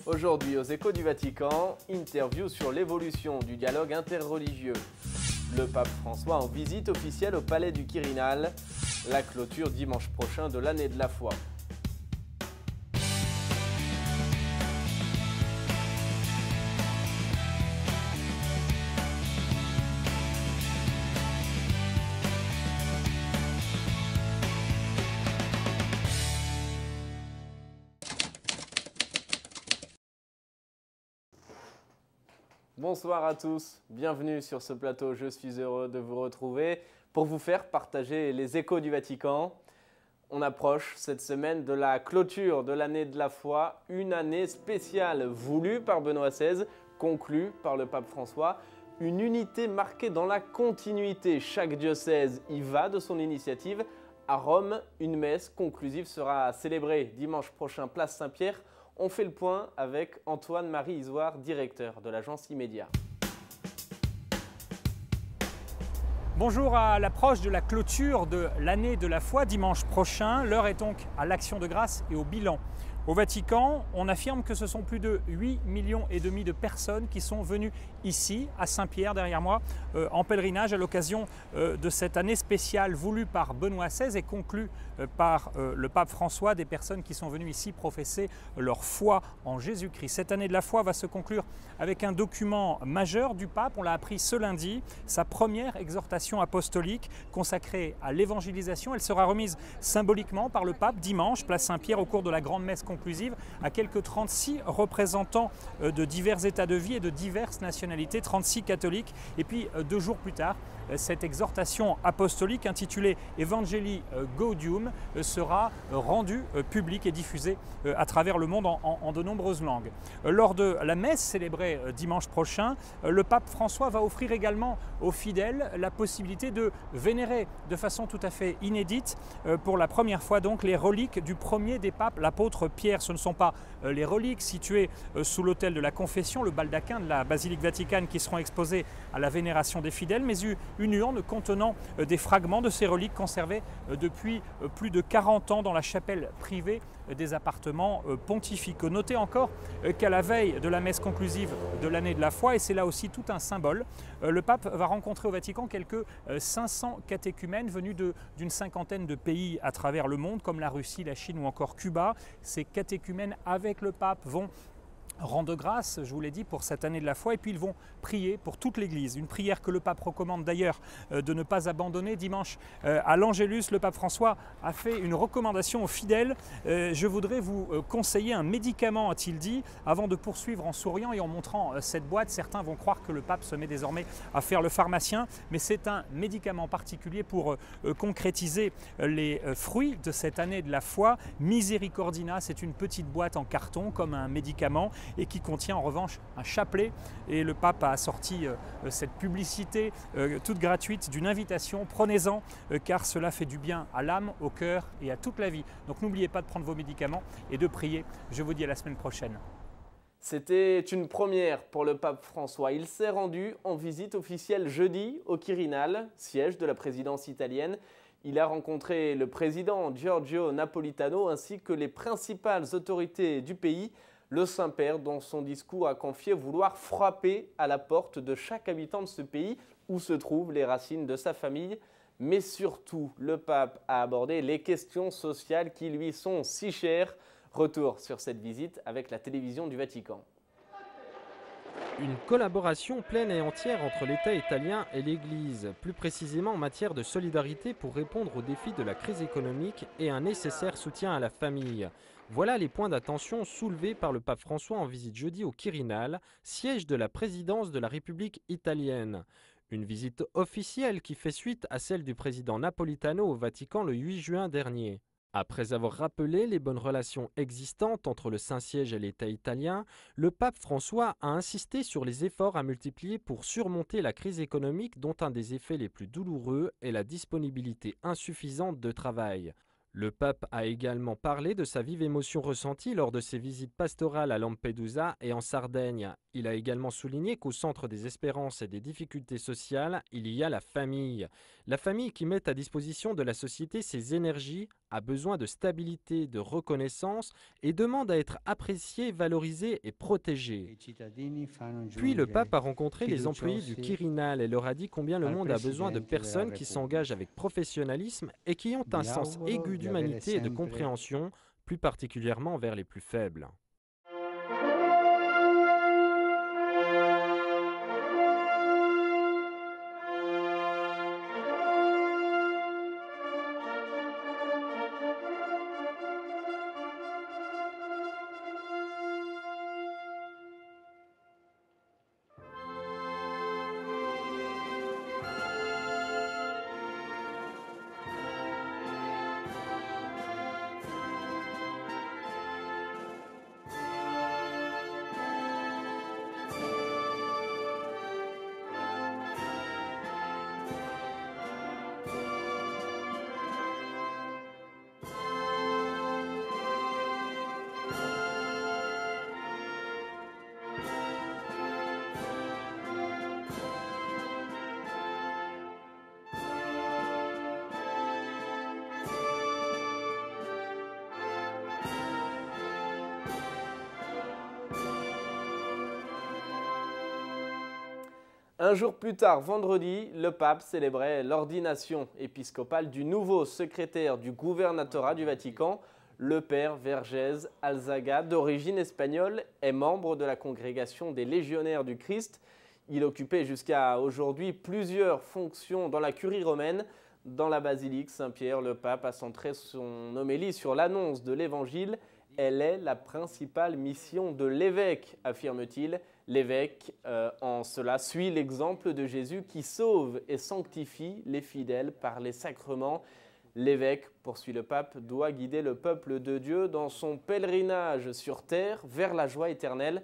Aujourd'hui, aux Échos du Vatican, interview sur l'évolution du dialogue interreligieux. Le pape François en visite officielle au palais du Quirinal. La clôture dimanche prochain de l'année de la foi. Bonsoir à tous, bienvenue sur ce plateau. Je suis heureux de vous retrouver pour vous faire partager les échos du Vatican. On approche cette semaine de la clôture de l'année de la foi, une année spéciale voulue par Benoît XVI, conclue par le pape François. Une unité marquée dans la continuité, chaque diocèse y va de son initiative. À Rome, une messe conclusive sera célébrée dimanche prochain, place Saint-Pierre. On fait le point avec Antoine-Marie Isoire, directeur de l'agence Immédiat. Bonjour, à l'approche de la clôture de l'année de la foi dimanche prochain, l'heure est donc à l'action de grâce et au bilan. Au Vatican, on affirme que ce sont plus de 8,5 millions de personnes qui sont venues ici, à Saint-Pierre, derrière moi, en pèlerinage à l'occasion de cette année spéciale voulue par Benoît XVI et conclue par le pape François, des personnes qui sont venues ici professer leur foi en Jésus-Christ. Cette année de la foi va se conclure avec un document majeur du pape, on l'a appris ce lundi, sa première exhortation apostolique consacrée à l'évangélisation. Elle sera remise symboliquement par le pape dimanche, place Saint-Pierre, au cours de la grande messe conclusive à quelques 36 représentants de divers états de vie et de diverses nationalités, 36 catholiques. Et puis 2 jours plus tard, cette exhortation apostolique intitulée Evangelii Gaudium sera rendue publique et diffusée à travers le monde en de nombreuses langues. Lors de la messe célébrée dimanche prochain, le pape François va offrir également aux fidèles la possibilité de vénérer de façon tout à fait inédite, pour la première fois donc, les reliques du premier des papes, l'apôtre Pierre. Ce ne sont pas les reliques situées sous l'autel de la confession, le baldaquin de la basilique vaticane, qui seront exposées à la vénération des fidèles, mais une urne contenant des fragments de ces reliques conservés depuis plus de 40 ans dans la chapelle privée des appartements pontificaux. Notez encore qu'à la veille de la messe conclusive de l'année de la foi, et c'est là aussi tout un symbole, le pape va rencontrer au Vatican quelques 500 catéchumènes venus d'une cinquantaine de pays à travers le monde, comme la Russie, la Chine ou encore Cuba. Ces catéchumènes avec le pape vont rendre grâce, je vous l'ai dit, pour cette année de la foi, et puis ils vont prier pour toute l'Église. Une prière que le pape recommande d'ailleurs de ne pas abandonner. Dimanche, à l'Angélus, le pape François a fait une recommandation aux fidèles. Je voudrais vous conseiller un médicament, a-t-il dit, avant de poursuivre en souriant et en montrant cette boîte. Certains vont croire que le pape se met désormais à faire le pharmacien, mais c'est un médicament particulier pour concrétiser les fruits de cette année de la foi. Misericordina, c'est une petite boîte en carton comme un médicament, et qui contient en revanche un chapelet. Et le pape a sorti cette publicité toute gratuite d'une invitation. Prenez-en, car cela fait du bien à l'âme, au cœur et à toute la vie. Donc n'oubliez pas de prendre vos médicaments et de prier. Je vous dis à la semaine prochaine. C'était une première pour le pape François. Il s'est rendu en visite officielle jeudi au Quirinal, siège de la présidence italienne. Il a rencontré le président Giorgio Napolitano ainsi que les principales autorités du pays. Le Saint-Père, dans son discours, a confié vouloir frapper à la porte de chaque habitant de ce pays où se trouvent les racines de sa famille. Mais surtout, le pape a abordé les questions sociales qui lui sont si chères. Retour sur cette visite avec la télévision du Vatican. Une collaboration pleine et entière entre l'État italien et l'Église, plus précisément en matière de solidarité pour répondre aux défis de la crise économique et un nécessaire soutien à la famille. Voilà les points d'attention soulevés par le pape François en visite jeudi au Quirinal, siège de la présidence de la République italienne. Une visite officielle qui fait suite à celle du président Napolitano au Vatican le 8 juin dernier. Après avoir rappelé les bonnes relations existantes entre le Saint-Siège et l'État italien, le pape François a insisté sur les efforts à multiplier pour surmonter la crise économique dont un des effets les plus douloureux est la disponibilité insuffisante de travail. Le pape a également parlé de sa vive émotion ressentie lors de ses visites pastorales à Lampedusa et en Sardaigne. Il a également souligné qu'au centre des espérances et des difficultés sociales, il y a la famille. La famille qui met à disposition de la société ses énergies, a besoin de stabilité, de reconnaissance et demande à être appréciée, valorisée et protégée. Puis le pape a rencontré les employés du Quirinal et leur a dit combien le monde a besoin de personnes qui s'engagent avec professionnalisme et qui ont un sens aigu d'humanité et de compréhension, plus particulièrement envers les plus faibles. Un jour plus tard, vendredi, le pape célébrait l'ordination épiscopale du nouveau secrétaire du gouvernatorat du Vatican, le père Vergès Alzaga, d'origine espagnole, est membre de la congrégation des légionnaires du Christ. Il occupait jusqu'à aujourd'hui plusieurs fonctions dans la curie romaine. Dans la basilique Saint-Pierre, le pape a centré son homélie sur l'annonce de l'évangile. Elle est la principale mission de l'évêque, affirme-t-il. L'évêque, en cela, suit l'exemple de Jésus qui sauve et sanctifie les fidèles par les sacrements. L'évêque, poursuit le pape, doit guider le peuple de Dieu dans son pèlerinage sur terre vers la joie éternelle.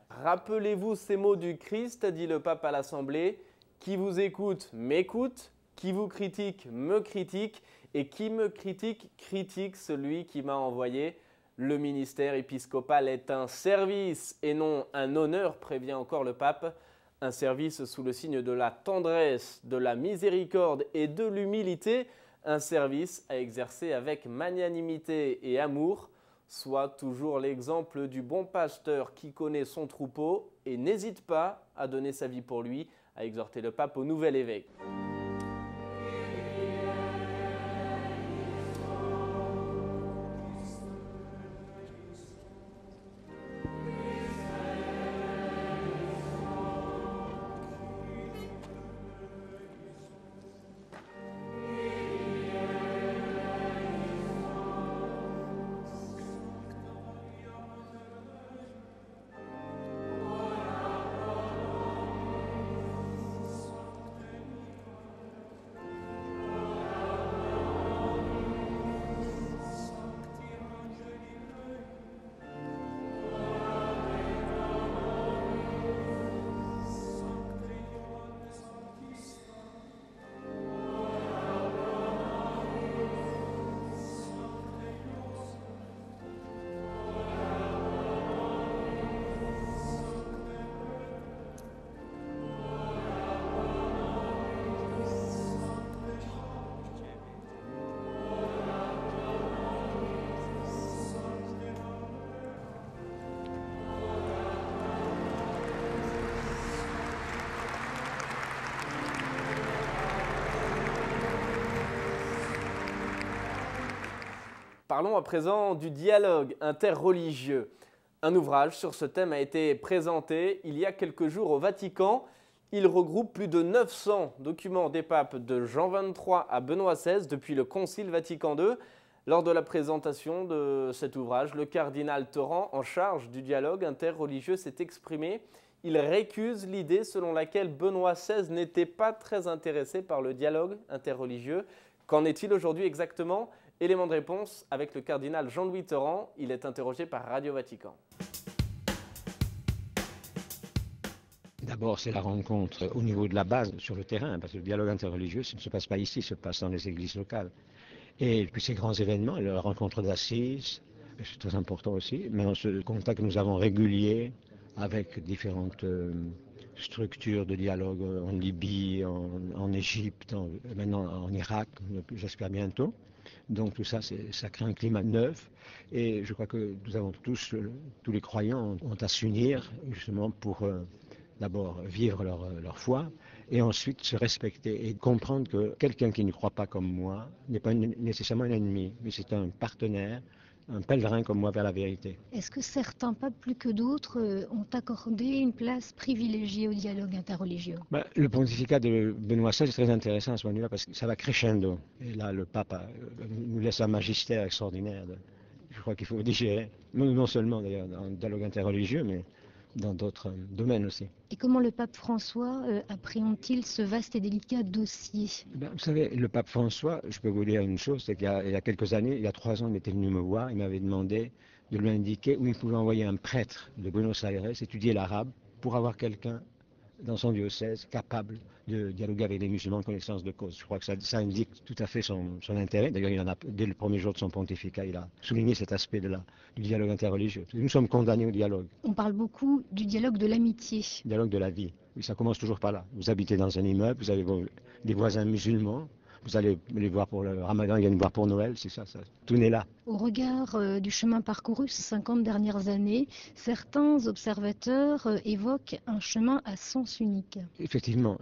Rappelez-vous ces mots du Christ, dit le pape à l'Assemblée. Qui vous écoute, m'écoute. Qui vous critique, me critique. Et qui me critique, critique celui qui m'a envoyé. Le ministère épiscopal est un service et non un honneur, prévient encore le pape. Un service sous le signe de la tendresse, de la miséricorde et de l'humilité. Un service à exercer avec magnanimité et amour. Sois toujours l'exemple du bon pasteur qui connaît son troupeau et n'hésite pas à donner sa vie pour lui, a exhorté le pape au nouvel évêque. Parlons à présent du dialogue interreligieux. Un ouvrage sur ce thème a été présenté il y a quelques jours au Vatican. Il regroupe plus de 900 documents des papes de Jean XXIII à Benoît XVI depuis le Concile Vatican II. Lors de la présentation de cet ouvrage, le cardinal Torrent, en charge du dialogue interreligieux, s'est exprimé. Il récuse l'idée selon laquelle Benoît XVI n'était pas très intéressé par le dialogue interreligieux. Qu'en est-il aujourd'hui exactement ? Élément de réponse avec le cardinal Jean-Louis Torrent. Il est interrogé par Radio Vatican. D'abord, c'est la rencontre au niveau de la base, sur le terrain, parce que le dialogue interreligieux, ça ne se passe pas ici, ça se passe dans les églises locales. Et puis ces grands événements, la rencontre d'Assise, c'est très important aussi, mais ce contact que nous avons régulier avec différentes structures de dialogue en Libye, en Égypte, maintenant en Irak, j'espère bientôt. Donc tout ça, ça crée un climat neuf et je crois que nous avons tous les croyants ont à s'unir justement pour d'abord vivre leur foi et ensuite se respecter et comprendre que quelqu'un qui ne croit pas comme moi n'est pas nécessairement un ennemi, mais c'est un partenaire, un pèlerin comme moi vers la vérité. Est-ce que certains papes, plus que d'autres, ont accordé une place privilégiée au dialogue interreligieux? Le pontificat de Benoît XVI est très intéressant à ce moment-là parce que ça va crescendo. Et là, le pape nous laisse un magistère extraordinaire. Je crois qu'il faut digérer, non seulement d'ailleurs dans le dialogue interreligieux, mais dans d'autres domaines aussi. Et comment le pape François appréhende-t-il ce vaste et délicat dossier? Vous savez, le pape François, je peux vous dire une chose, c'est qu'il y a quelques années, il y a 3 ans, il était venu me voir, il m'avait demandé de lui indiquer où il pouvait envoyer un prêtre de Buenos Aires étudier l'arabe pour avoir quelqu'un dans son diocèse capable de dialoguer avec les musulmans en connaissance de cause. Je crois que ça indique tout à fait son intérêt. D'ailleurs, il en a, dès le premier jour de son pontificat, il a souligné cet aspect du dialogue interreligieux. Nous sommes condamnés au dialogue. On parle beaucoup du dialogue de l'amitié. Dialogue de la vie. Oui, ça commence toujours par là. Vous habitez dans un immeuble, vous avez des voisins musulmans, vous allez les voir pour le Ramadan, ils viennent voir pour Noël, c'est ça, tout est là. Au regard du chemin parcouru ces 50 dernières années, certains observateurs évoquent un chemin à sens unique. Effectivement,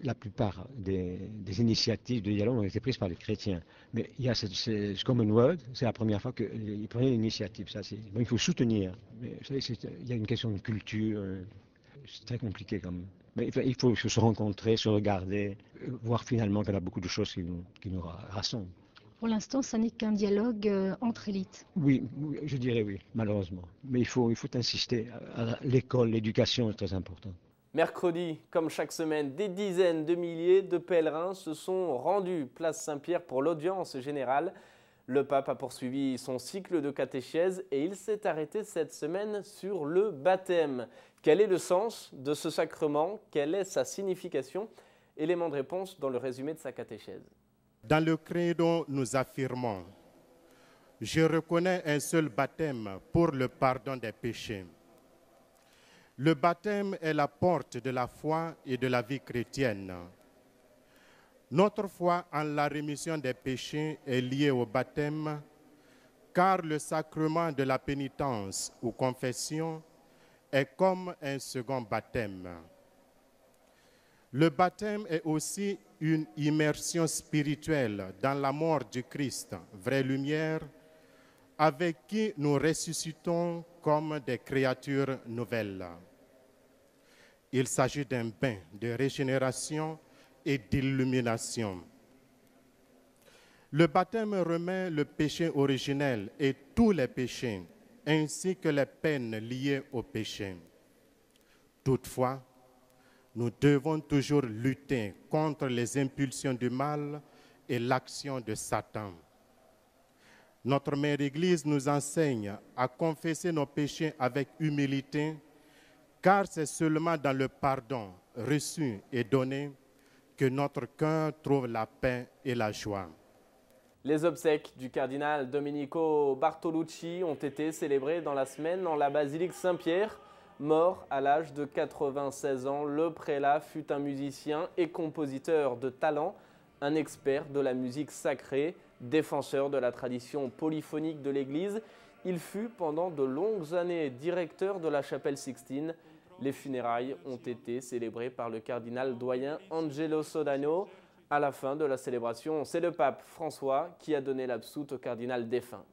la plupart des initiatives de dialogue ont été prises par les chrétiens. Mais il y a ce Common Word, c'est la première fois qu'ils prenaient l'initiative. Il faut soutenir. Mais vous savez, il y a une question de culture, c'est très compliqué quand même. Mais il faut se rencontrer, se regarder, voir finalement qu'il y a beaucoup de choses qui nous rassemblent. Pour l'instant, ça n'est qu'un dialogue entre élites. Oui, je dirais oui, malheureusement. Mais il faut insister. L'école, l'éducation est très important. Mercredi, comme chaque semaine, des dizaines de milliers de pèlerins se sont rendus place Saint-Pierre pour l'audience générale. Le pape a poursuivi son cycle de catéchèse et il s'est arrêté cette semaine sur le baptême. Quel est le sens de ce sacrement? Quelle est sa signification? Élément de réponse dans le résumé de sa catéchèse. Dans le credo, nous affirmons « Je reconnais un seul baptême pour le pardon des péchés ». Le baptême est la porte de la foi et de la vie chrétienne. Notre foi en la rémission des péchés est liée au baptême, car le sacrement de la pénitence ou confession est comme un second baptême. Le baptême est aussi une immersion spirituelle dans la mort du Christ, vraie lumière, avec qui nous ressuscitons comme des créatures nouvelles. Il s'agit d'un bain de régénération et d'illumination. Le baptême remet le péché originel et tous les péchés, ainsi que les peines liées au péché. Toutefois, nous devons toujours lutter contre les impulsions du mal et l'action de Satan. Notre Mère Église nous enseigne à confesser nos péchés avec humilité, car c'est seulement dans le pardon reçu et donné que notre cœur trouve la paix et la joie. Les obsèques du cardinal Domenico Bartolucci ont été célébrées dans la semaine dans la basilique Saint-Pierre. Mort à l'âge de 96 ans, le prélat fut un musicien et compositeur de talent, un expert de la musique sacrée, défenseur de la tradition polyphonique de l'Église. Il fut pendant de longues années directeur de la chapelle Sixtine. Les funérailles ont été célébrées par le cardinal doyen Angelo Sodano. À la fin de la célébration, c'est le pape François qui a donné l'absoute au cardinal défunt.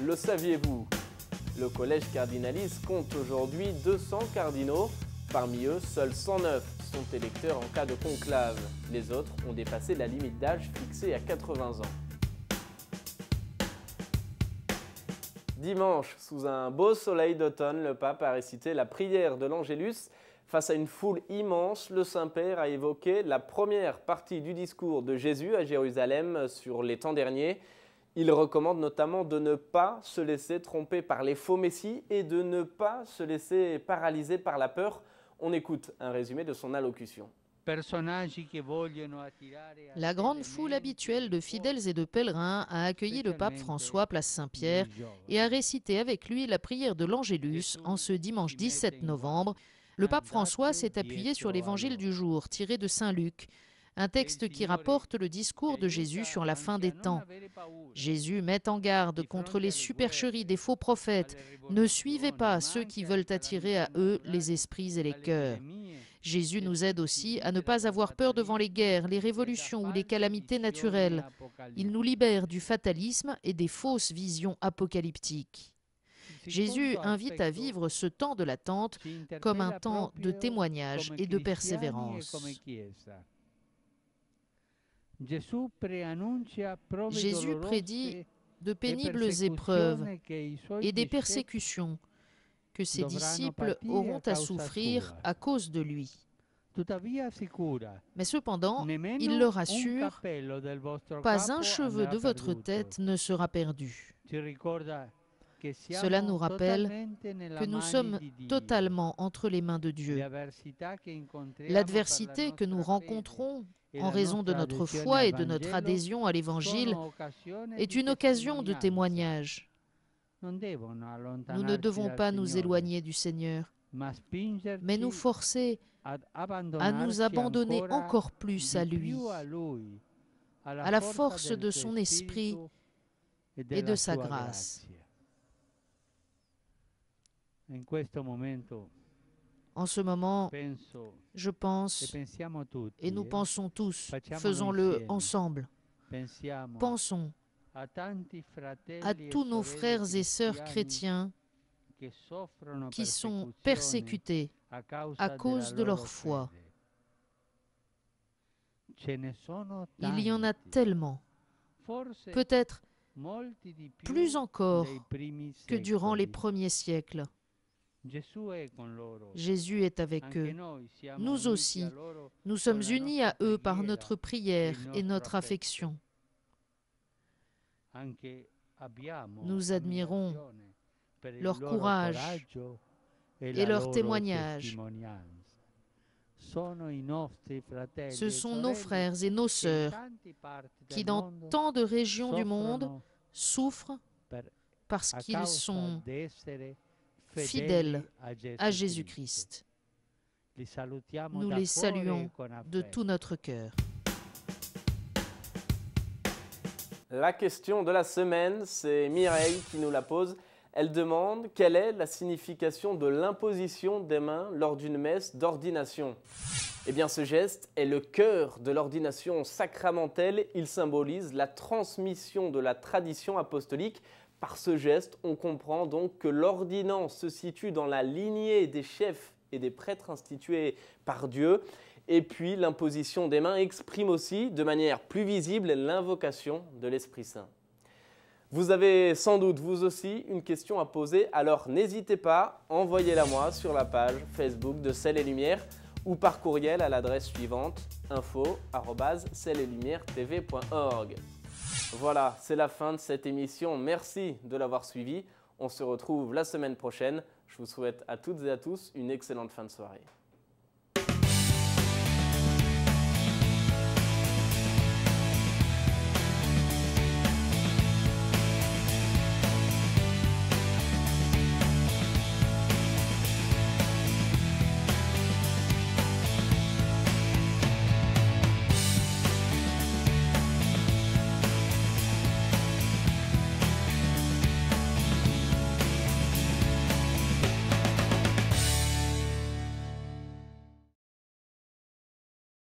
Le saviez-vous? Le collège cardinaliste compte aujourd'hui 200 cardinaux. Parmi eux, seuls 109 sont électeurs en cas de conclave. Les autres ont dépassé la limite d'âge fixée à 80 ans. Dimanche, sous un beau soleil d'automne, le pape a récité la prière de l'Angélus. Face à une foule immense, le Saint-Père a évoqué la première partie du discours de Jésus à Jérusalem sur les temps derniers. Il recommande notamment de ne pas se laisser tromper par les faux messies et de ne pas se laisser paralyser par la peur. On écoute un résumé de son allocution. La grande foule habituelle de fidèles et de pèlerins a accueilli le pape François place Saint-Pierre et a récité avec lui la prière de l'Angélus en ce dimanche 17 novembre. Le pape François s'est appuyé sur l'évangile du jour tiré de Saint Luc, un texte qui rapporte le discours de Jésus sur la fin des temps. Jésus met en garde contre les supercheries des faux prophètes. Ne suivez pas ceux qui veulent attirer à eux les esprits et les cœurs. Jésus nous aide aussi à ne pas avoir peur devant les guerres, les révolutions ou les calamités naturelles. Il nous libère du fatalisme et des fausses visions apocalyptiques. Jésus invite à vivre ce temps de l'attente comme un temps de témoignage et de persévérance. Jésus prédit de pénibles épreuves et des persécutions que ses disciples auront à souffrir à cause de lui. Mais cependant, il leur assure, pas un cheveu de votre tête ne sera perdu. Cela nous rappelle que nous sommes totalement entre les mains de Dieu. L'adversité que nous rencontrons en raison de notre foi et de notre adhésion à l'Évangile est une occasion de témoignage. Nous ne devons pas nous éloigner du Seigneur, mais nous forcer à nous abandonner encore plus à lui, à la force de son esprit et de sa grâce. En ce moment, je pense, et nous pensons tous, faisons-le ensemble. Pensons à tous nos frères et sœurs chrétiens qui sont persécutés à cause de leur foi. Il y en a tellement, peut-être plus encore que durant les premiers siècles. Jésus est avec eux. Nous aussi, nous sommes unis à eux par notre prière et notre affection. Nous admirons leur courage et leur témoignage. Ce sont nos frères et nos sœurs qui, dans tant de régions du monde, souffrent parce qu'ils sont fidèles à Jésus-Christ. Nous les saluons de tout notre cœur. La question de la semaine, c'est Mireille qui nous la pose. Elle demande quelle est la signification de l'imposition des mains lors d'une messe d'ordination. Eh bien, ce geste est le cœur de l'ordination sacramentelle. Il symbolise la transmission de la tradition apostolique. Par ce geste, on comprend donc que l'ordinant se situe dans la lignée des chefs et des prêtres institués par Dieu. Et puis, l'imposition des mains exprime aussi de manière plus visible l'invocation de l'Esprit Saint. Vous avez sans doute, vous aussi, une question à poser, alors n'hésitez pas, envoyez-la moi sur la page Facebook de Sel et Lumière ou par courriel à l'adresse suivante info@seletlumière-tv.org. Voilà, c'est la fin de cette émission. Merci de l'avoir suivi. On se retrouve la semaine prochaine. Je vous souhaite à toutes et à tous une excellente fin de soirée.